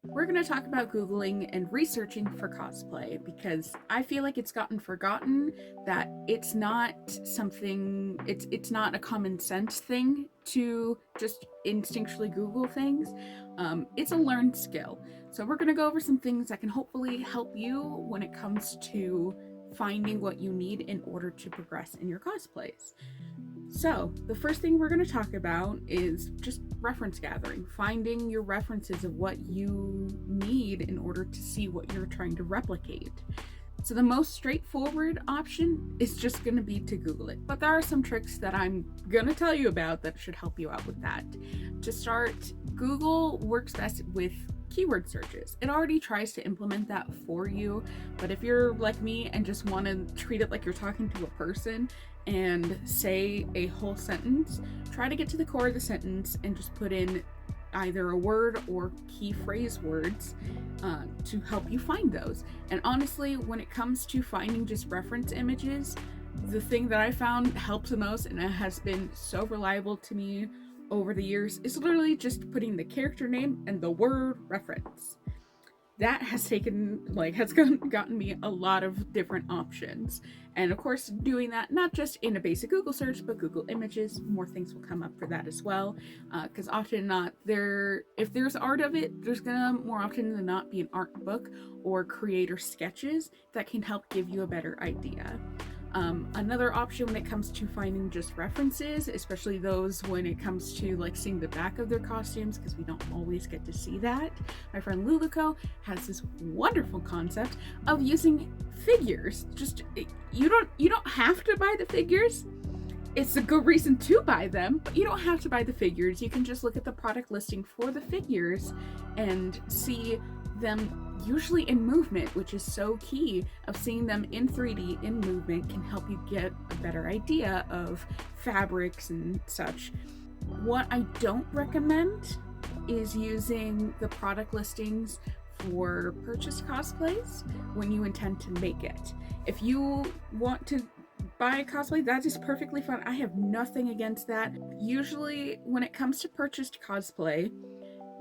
We're going to talk about Googling and researching for cosplay because I feel like it's gotten forgotten that it's not something, it's not a common sense thing to just instinctually Google things. It's a learned skill. So we're going to go over some things that can hopefully help you when it comes to finding what you need in order to progress in your cosplays. So, the first thing we're going to talk about is just reference gathering, finding your references of what you need in order to see what you're trying to replicate. So, the most straightforward option is just going to be to Google it, but there are some tricks that I'm going to tell you about that should help you out with that. To start, Google works best with keyword searches. It already tries to implement that for you, but if you're like me and just want to treat it like you're talking to a person and say a whole sentence, try to get to the core of the sentence and just put in either a word or key phrase words to help you find those. And honestly, when it comes to finding just reference images, the thing that I found helps the most, and it has been so reliable to me over the years, is literally just putting the character name and the word reference. That has gotten me a lot of different options. And of course, doing that not just in a basic Google search, but Google Images, more things will come up for that as well. Because often not there, if there's art of it, there's gonna more often than not be an art book or creator sketches that can help give you a better idea. Another option when it comes to finding just references, especially those when it comes to like seeing the back of their costumes, because we don't always get to see that. My friend Luluko has this wonderful concept of using figures. You don't have to buy the figures. It's a good reason to buy them, but you don't have to buy the figures. You can just look at the product listing for the figures and see them usually in movement, which is so key. Of seeing them in 3D in movement can help you get a better idea of fabrics and such. What I don't recommend is using the product listings for purchased cosplays when you intend to make it. If you want to buy a cosplay, that is perfectly fine. I have nothing against that. Usually when it comes to purchased cosplay,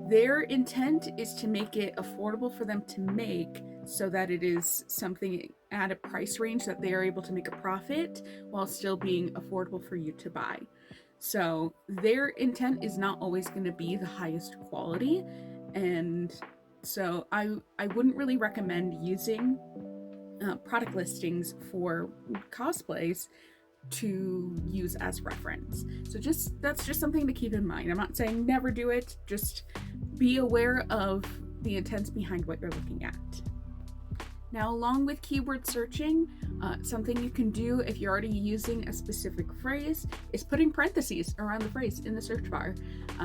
their intent is to make it affordable for them to make so that it is something at a price range that they are able to make a profit while still being affordable for you to buy. So their intent is not always going to be the highest quality, and so I wouldn't really recommend using product listings for cosplays to use as reference. So that's just something to keep in mind. I'm not saying never do it, just be aware of the intents behind what you're looking at. Now, along with keyword searching, something you can do if you're already using a specific phrase is putting parentheses around the phrase in the search bar.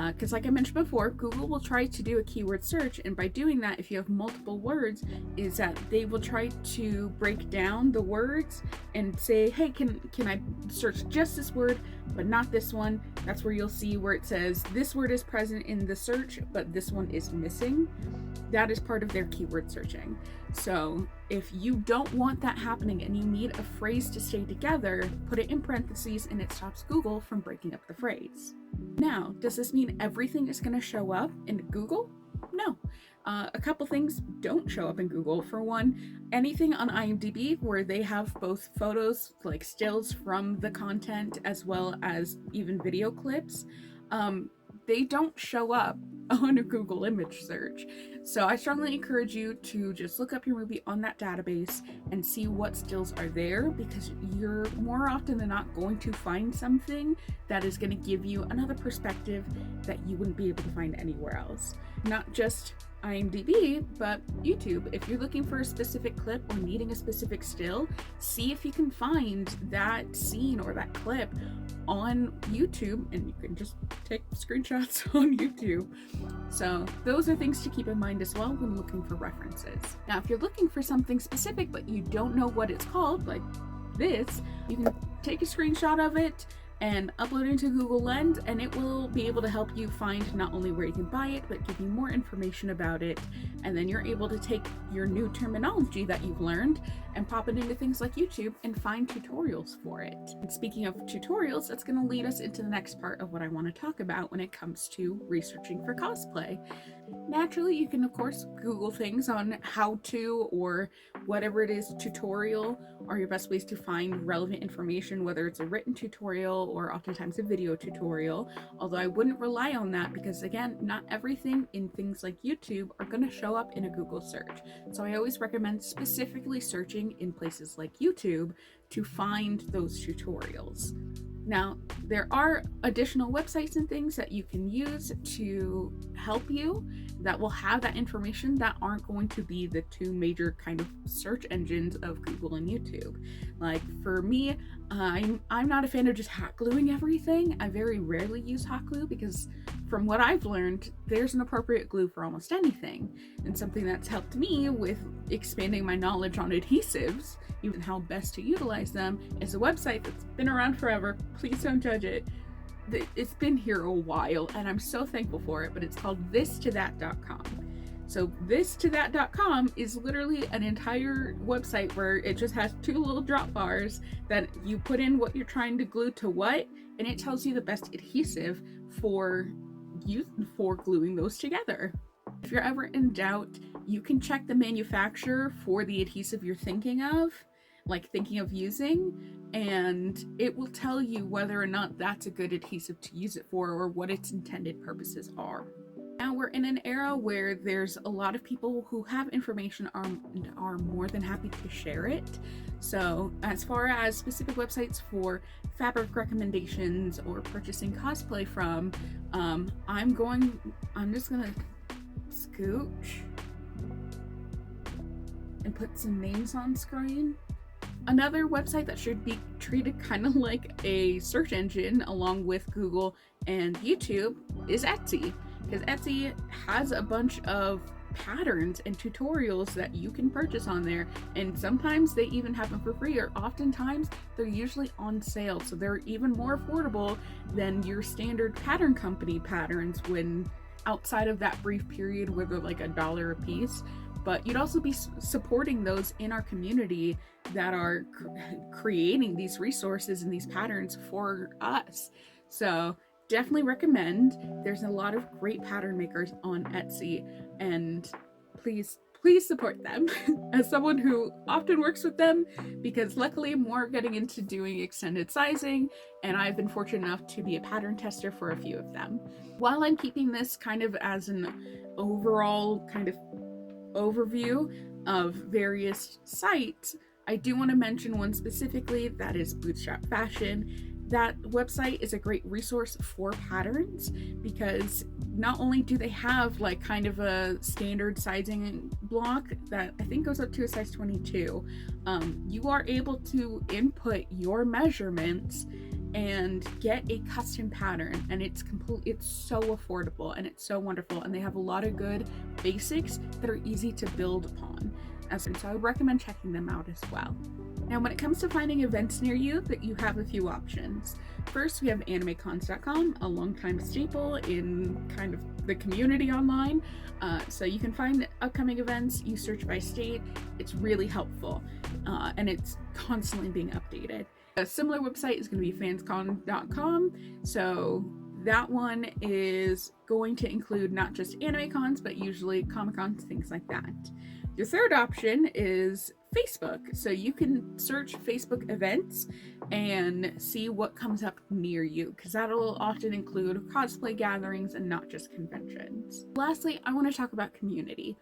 Because like I mentioned before, Google will try to do a keyword search, and by doing that, if you have multiple words, is that they will try to break down the words and say, hey, can I search just this word, but not this one? That's where you'll see where it says this word is present in the search, but this one is missing. That is part of their keyword searching. So if you don't want that happening and you need a phrase to stay together, put it in parentheses and it stops Google from breaking up the phrase. Now, does this mean everything is going to show up in Google? No. A couple things don't show up in Google. For one, anything on IMDb where they have both photos, like stills from the content, as well as even video clips, they don't show up on a Google image search. So I strongly encourage you to just look up your movie on that database and see what stills are there, because you're more often than not going to find something that is going to give you another perspective that you wouldn't be able to find anywhere else. Not just IMDb, but YouTube. If you're looking for a specific clip or needing a specific still, see if you can find that scene or that clip on YouTube, and you can just take screenshots on YouTube. So those are things to keep in mind as well when looking for references. Now, if you're looking for something specific but you don't know what it's called, like this, you can take a screenshot of it, and upload into Google Lens, and it will be able to help you find not only where you can buy it, but give you more information about it. And then you're able to take your new terminology that you've learned and pop it into things like YouTube and find tutorials for it. And speaking of tutorials, that's going to lead us into the next part of what I want to talk about when it comes to researching for cosplay. Naturally, you can of course Google things on how to, or whatever it is, tutorial are your best ways to find relevant information, whether it's a written tutorial or oftentimes a video tutorial. Although I wouldn't rely on that because, again, not everything in things like YouTube are going to show up in a Google search. So I always recommend specifically searching in places like YouTube to find those tutorials. Now, there are additional websites and things that you can use to help you that will have that information that aren't going to be the two major kind of search engines of Google and YouTube. Like for me, I'm not a fan of just hot gluing everything. I very rarely use hot glue because from what I've learned, there's an appropriate glue for almost anything. And something that's helped me with expanding my knowledge on adhesives, even how best to utilize them, is a website that's been around forever. Please don't judge it. It's been here a while and I'm so thankful for it, but it's called thistothat.com. So thistothat.com is literally an entire website where it just has two little drop bars that you put in what you're trying to glue to what, and it tells you the best adhesive for gluing those together. If you're ever in doubt, you can check the manufacturer for the adhesive you're thinking of using, and it will tell you whether or not that's a good adhesive to use it for or what its intended purposes are. Now we're in an era where there's a lot of people who have information and are more than happy to share it. So as far as specific websites for fabric recommendations or purchasing cosplay from, I'm just gonna scooch and put some names on screen. Another website that should be treated kind of like a search engine along with Google and YouTube is Etsy, because Etsy has a bunch of patterns and tutorials that you can purchase on there, and sometimes they even have them for free, or oftentimes they're usually on sale, so they're even more affordable than your standard pattern company patterns when outside of that brief period where they're like $1 a piece. But you'd also be supporting those in our community that are creating these resources and these patterns for us. So definitely recommend. There's a lot of great pattern makers on Etsy, and please support them as someone who often works with them, because luckily I'm more getting into doing extended sizing, and I've been fortunate enough to be a pattern tester for a few of them. While I'm keeping this kind of as an overall kind of overview of various sites, I do want to mention one specifically, that is Bootstrap Fashion. That website is a great resource for patterns because not only do they have like kind of a standard sizing block that I think goes up to a size 22, you are able to input your measurements and get a custom pattern, and it's so affordable and it's so wonderful, and they have a lot of good basics that are easy to build upon. So I would recommend checking them out as well. Now, when it comes to finding events near you, that you have a few options. First, we have animecons.com, a longtime staple in kind of the community online. So you can find upcoming events, you search by state. It's really helpful, and it's constantly being updated. A similar website is going to be fanscon.com. So that one is going to include not just anime cons, but usually Comic Cons, things like that. Your third option is Facebook. So you can search Facebook events and see what comes up near you, because that'll often include cosplay gatherings and not just conventions. Lastly, I want to talk about community,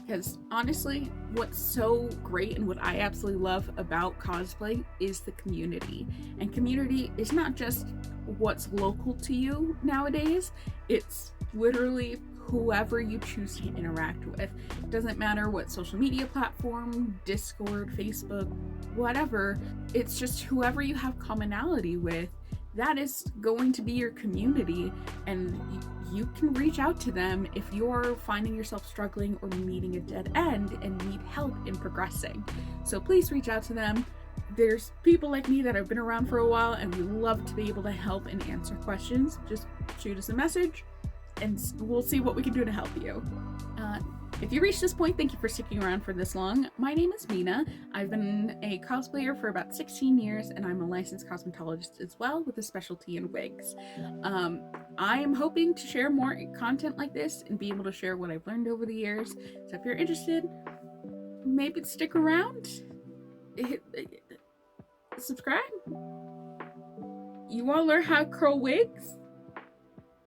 because honestly, what's so great and what I absolutely love about cosplay is the community. And community is not just what's local to you nowadays, it's literally whoever you choose to interact with. It doesn't matter what social media platform, Discord, Facebook, whatever, it's just whoever you have commonality with, that is going to be your community, and you can reach out to them if you're finding yourself struggling or meeting a dead end and need help in progressing. So please reach out to them. there's people like me that have been around for a while, and we love to be able to help and answer questions. Just shoot us a message, and we'll see what we can do to help you. If you reached this point, thank you for sticking around for this long. My name is Mina. I've been a cosplayer for about 16 years, and I'm a licensed cosmetologist as well, with a specialty in wigs. I am hoping to share more content like this and be able to share what I've learned over the years. So if you're interested, maybe stick around. Subscribe. You want to learn how to curl wigs?